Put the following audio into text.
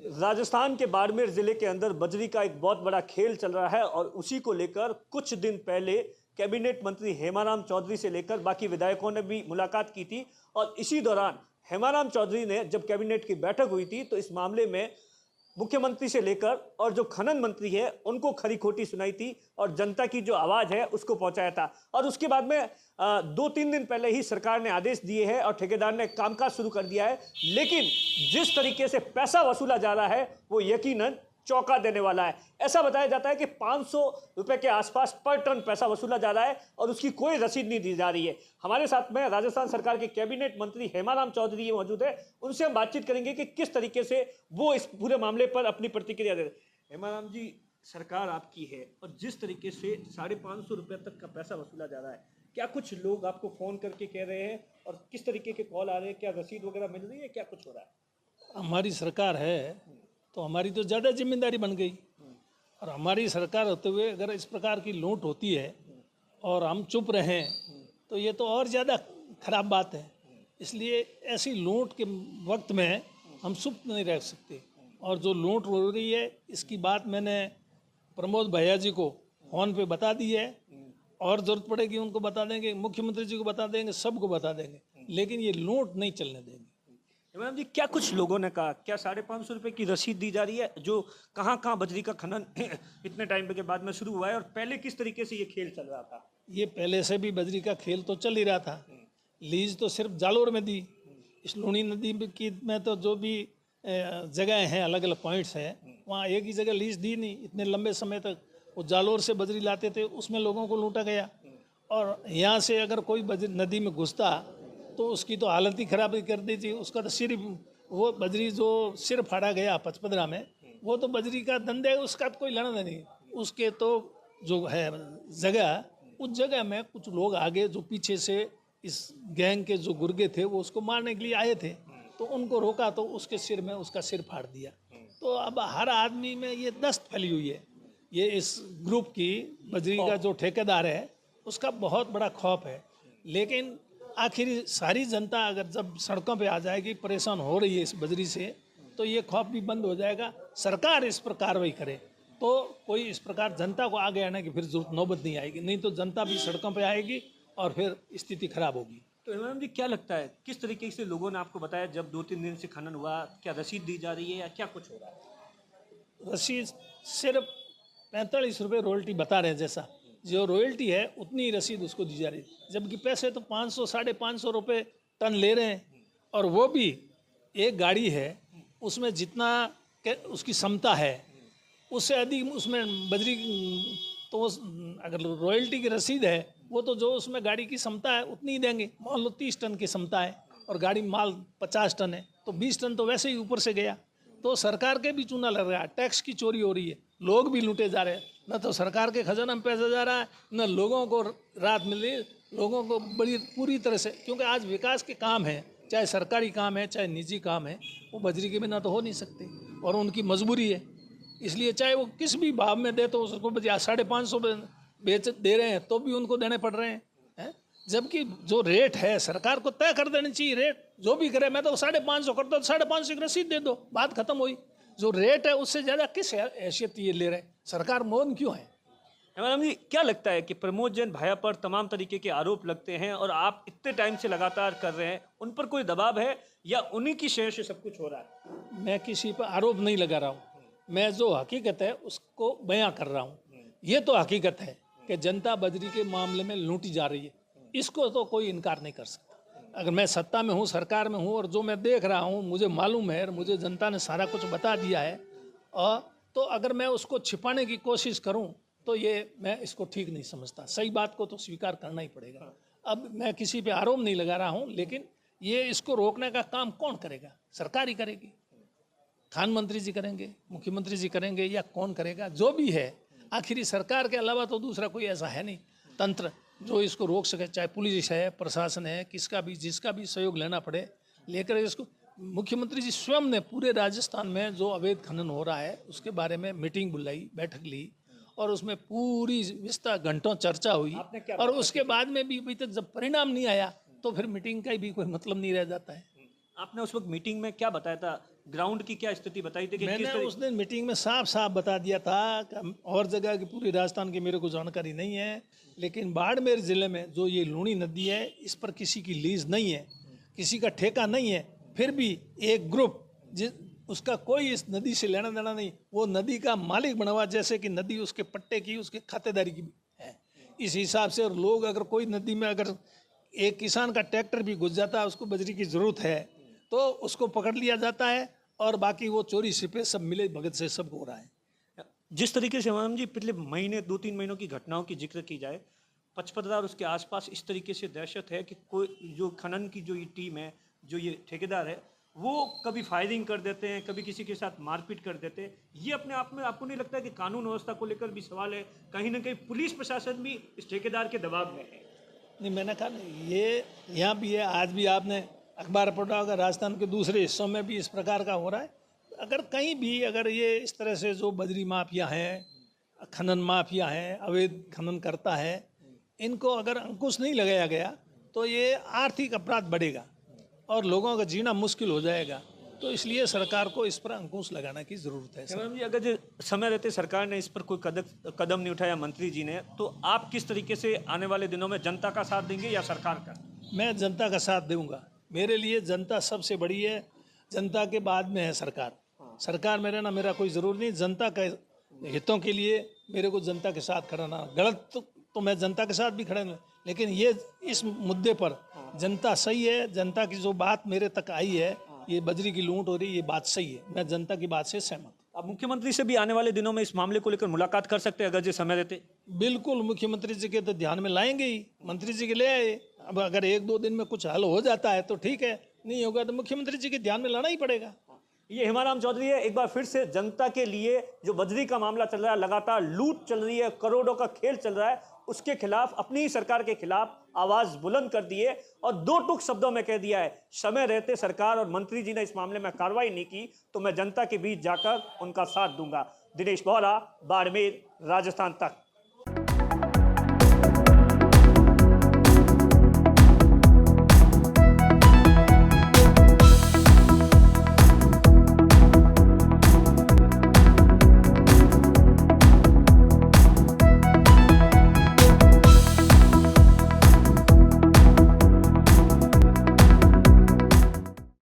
राजस्थान के बाड़मेर जिले के अंदर बजरी का एक बहुत बड़ा खेल चल रहा है और उसी को लेकर कुछ दिन पहले कैबिनेट मंत्री हेमाराम चौधरी से लेकर बाकी विधायकों ने भी मुलाकात की थी। और इसी दौरान हेमाराम चौधरी ने जब कैबिनेट की बैठक हुई थी तो इस मामले में मुख्यमंत्री से लेकर और जो खनन मंत्री है उनको खरी खोटी सुनाई थी और जनता की जो आवाज है उसको पहुंचाया था। और उसके बाद में 2-3 दिन पहले ही सरकार ने आदेश दिए हैं और ठेकेदार ने कामकाज शुरू कर दिया है। लेकिन जिस तरीके से पैसा वसूला जा रहा है वो यकीनन चौंका देने वाला है। ऐसा बताया जाता है कि 500 रुपए के आसपास पर टन पैसा वसूला जा रहा है और उसकी कोई रसीद नहीं दी जा रही है। हमारे साथ में राजस्थान सरकार के कैबिनेट मंत्री हेमाराम चौधरी मौजूद है, उनसे हम बातचीत करेंगे कि किस तरीके से वो इस पूरे मामले पर अपनी प्रतिक्रिया दे रहे हैं। हेमाराम जी, सरकार आपकी है और जिस तरीके से 550 रुपए तक का पैसा वसूला जा रहा है, क्या कुछ लोग आपको फोन करके कह रहे हैं और किस तरीके के कॉल आ रहे हैं? क्या रसीद वगैरह मिल रही है? क्या कुछ हो रहा है? हमारी सरकार है तो हमारी तो ज़्यादा जिम्मेदारी बन गई। और हमारी सरकार होते हुए अगर इस प्रकार की लूट होती है और हम चुप रहें तो ये तो और ज़्यादा खराब बात है। इसलिए ऐसी लूट के वक्त में हम चुप नहीं रह सकते। और जो लूट हो रही है इसकी बात मैंने प्रमोद भैया जी को फ़ोन पे बता दी है और ज़रूरत पड़ेगी उनको बता देंगे, मुख्यमंत्री जी को बता देंगे, सबको बता देंगे, लेकिन ये लूट नहीं चलने देंगे। मैडम जी, क्या कुछ लोगों ने कहा, क्या 550 रुपए की रसीद दी जा रही है? जो कहाँ कहाँ बजरी का खनन इतने टाइम के बाद में शुरू हुआ है और पहले किस तरीके से ये खेल चल रहा था? ये पहले से भी बजरी का खेल तो चल ही रहा था। लीज तो सिर्फ जालोर में दी। इस लूणी नदी की में तो जो भी जगह हैं, अलग अलग पॉइंट्स हैं, वहाँ एक ही जगह लीज दी नहीं। इतने लंबे समय तक वो जालोर से बजरी लाते थे, उसमें लोगों को लूटा गया। और यहाँ से अगर कोई बजरी नदी में घुसता तो उसकी तो हालत ही खराब कर दी थी। उसका तो सिर, वो बजरी जो सिर फाड़ा गया पचपदरा में, वो तो बजरी का धंधे है, उसका तो कोई लेना नहीं। उसके तो जो है जगह, उस जगह में कुछ लोग आगे जो पीछे से इस गैंग के जो गुर्गे थे वो उसको मारने के लिए आए थे, तो उनको रोका तो उसके सिर में उसका सिर फाड़ दिया। तो अब हर आदमी में ये दस्त फैली हुई है। ये इस ग्रुप की बजरी का जो ठेकेदार है उसका बहुत बड़ा खौफ है। लेकिन आखिर सारी जनता अगर जब सड़कों पे आ जाएगी, परेशान हो रही है इस बजरी से, तो ये खौफ भी बंद हो जाएगा। सरकार इस पर कार्रवाई करे तो कोई इस प्रकार जनता को आगे आने की फिर जरूरत नौबत नहीं आएगी। नहीं तो जनता भी सड़कों पे आएगी और फिर स्थिति खराब होगी। तो मैडम जी, क्या लगता है किस तरीके से लोगों ने आपको बताया जब 2-3 दिन से खनन हुआ, क्या रसीद दी जा रही है या क्या कुछ हो रहा है? रसीद सिर्फ 45 रुपये रॉयल्टी बता रहे हैं। जैसा जो रॉयल्टी है उतनी रसीद उसको दी जा रही है, जबकि पैसे तो 500-550 रुपये टन ले रहे हैं। और वो भी एक गाड़ी है, उसमें जितना उसकी क्षमता है उससे अधिक उसमें बजरी, तो अगर रॉयल्टी की रसीद है वो तो जो उसमें गाड़ी की क्षमता है उतनी ही देंगे। मान लो 30 टन की क्षमता है और गाड़ी माल 50 टन है, तो 20 टन तो वैसे ही ऊपर से गया। तो सरकार के भी चूना लग रहा है, टैक्स की चोरी हो रही है, लोग भी लूटे जा रहे हैं। न तो सरकार के खजाना में पैसा जा रहा है, न लोगों को राहत मिल रही है। लोगों को बड़ी पूरी तरह से, क्योंकि आज विकास के काम है, चाहे सरकारी काम है चाहे निजी काम है, वो बजरी के बिना तो हो नहीं सकते और उनकी मजबूरी है। इसलिए चाहे वो किस भी भाव में दे तो उसको 550 बेच दे रहे हैं तो भी उनको देने पड़ रहे हैं। जबकि जो रेट है सरकार को तय कर देनी चाहिए। रेट जो भी करे, मैं तो 550 करता हूँ, 550 की रसीद दे दो, बात खत्म हुई। जो रेट है उससे ज़्यादा किस हैसियत ये ले रहे हैं? सरकार मौन क्यों है? मैडम जी, क्या लगता है कि प्रमोद जैन भाया पर तमाम तरीके के आरोप लगते हैं और आप इतने टाइम से लगातार कर रहे हैं, उन पर कोई दबाव है या उन्हीं की शहर से सब कुछ हो रहा है? मैं किसी पर आरोप नहीं लगा रहा हूँ, मैं जो हकीकत है उसको बयां कर रहा हूँ। ये तो हकीकत है कि जनता बजरी के मामले में लूटी जा रही है, इसको तो कोई इनकार नहीं कर सकता। अगर मैं सत्ता में हूँ, सरकार में हूँ और जो मैं देख रहा हूँ, मुझे मालूम है और मुझे जनता ने सारा कुछ बता दिया है, और तो अगर मैं उसको छिपाने की कोशिश करूँ तो ये मैं इसको ठीक नहीं समझता। सही बात को तो स्वीकार करना ही पड़ेगा। अब मैं किसी पे आरोप नहीं लगा रहा हूँ, लेकिन ये इसको रोकने का काम कौन करेगा? सरकार ही करेगी। खान मंत्री जी करेंगे, मुख्यमंत्री जी करेंगे, या कौन करेगा? जो भी है, आखिरी सरकार के अलावा तो दूसरा कोई ऐसा है नहीं तंत्र जो इसको रोक सके। चाहे पुलिस है, प्रशासन है, किसका भी जिसका भी सहयोग लेना पड़े लेकर इसको। मुख्यमंत्री जी स्वयं ने पूरे राजस्थान में जो अवैध खनन हो रहा है उसके बारे में मीटिंग बुलाई, बैठक ली और उसमें पूरी विस्तार घंटों चर्चा हुई। और उसके बाद में भी अभी तक जब परिणाम नहीं आया तो फिर मीटिंग का भी कोई मतलब नहीं रह जाता है। आपने उस वक्त मीटिंग में क्या बताया था, ग्राउंड की क्या स्थिति बताई थी कि किस मैंने तरह उस दिन मीटिंग में साफ साफ बता दिया था कि और जगह की पूरी राजस्थान की मेरे को जानकारी नहीं है, लेकिन बाड़मेर ज़िले में जो ये लूणी नदी है इस पर किसी की लीज नहीं है, किसी का ठेका नहीं है। फिर भी एक ग्रुप उसका कोई इस नदी से लेना देना नहीं, वो नदी का मालिक बना हुआ, जैसे कि नदी उसके पट्टे की, उसके खातेदारी की है इस हिसाब से। और लोग अगर कोई नदी में अगर एक किसान का ट्रैक्टर भी घुस जाता है, उसको बजरी की ज़रूरत है, तो उसको पकड़ लिया जाता है और बाकी वो चोरी छिपे सब मिले भगत से सब हो रहा है। जिस तरीके से हेमाराम जी पिछले महीने 2-3 महीनों की घटनाओं की जिक्र की जाए, पचपदरा और उसके आसपास इस तरीके से दहशत है कि कोई जो खनन की जो ये टीम है, जो ये ठेकेदार है, वो कभी फायरिंग कर देते हैं, कभी किसी के साथ मारपीट कर देते हैं। ये अपने आप में आपको नहीं लगता है कि कानून व्यवस्था को लेकर भी सवाल है, कहीं ना कहीं पुलिस प्रशासन भी इस ठेकेदार के दबाव में है? नहीं, मैंने कहा नहीं, ये यहाँ भी है, आज भी आपने अखबार पढ़ा होगा, राजस्थान के दूसरे हिस्सों में भी इस प्रकार का हो रहा है। अगर कहीं भी अगर ये इस तरह से जो बजरी माफिया हैं, खनन माफिया हैं, अवैध खनन करता है, इनको अगर अंकुश नहीं लगाया गया तो ये आर्थिक अपराध बढ़ेगा और लोगों का जीना मुश्किल हो जाएगा। तो इसलिए सरकार को इस पर अंकुश लगाने की ज़रूरत है। हेमाराम जी, अगर जो समय रहते सरकार ने इस पर कोई कदम नहीं उठाया मंत्री जी ने, तो आप किस तरीके से आने वाले दिनों में जनता का साथ देंगे या सरकार का? मैं जनता का साथ दूंगा। मेरे लिए जनता सबसे बड़ी है, जनता के बाद में है सरकार। सरकार में रहना मेरा कोई ज़रूर नहीं, जनता के हितों के लिए मेरे को जनता के साथ खड़ा गलत तो मैं जनता के साथ भी खड़ा हूँ, लेकिन ये इस मुद्दे पर जनता सही है। जनता की जो बात मेरे तक आई है, ये बजरी की लूट हो रही है, ये बात सही है, मैं जनता की बात से सहमत। आप मुख्यमंत्री से भी आने वाले दिनों में इस मामले को लेकर मुलाकात कर सकते हैं अगर जो समय रहते? बिल्कुल, मुख्यमंत्री जी के तो ध्यान में लाएंगे ही, मंत्री जी के ले आए। अब अगर 1-2 दिन में कुछ हल हो जाता है तो ठीक है, नहीं होगा तो मुख्यमंत्री जी के ध्यान में लाना ही पड़ेगा। ये हेमाराम चौधरी है, एक बार फिर से जनता के लिए जो बजरी का मामला चल रहा है, लगातार लूट चल रही है, करोड़ों का खेल चल रहा है, उसके खिलाफ, अपनी ही सरकार के खिलाफ आवाज बुलंद कर दी है और 2 टूक शब्दों में कह दिया है, समय रहते सरकार और मंत्री जी ने इस मामले में कार्रवाई नहीं की तो मैं जनता के बीच जाकर उनका साथ दूंगा। दिनेश बोहरा, बाड़मेर, राजस्थान तक।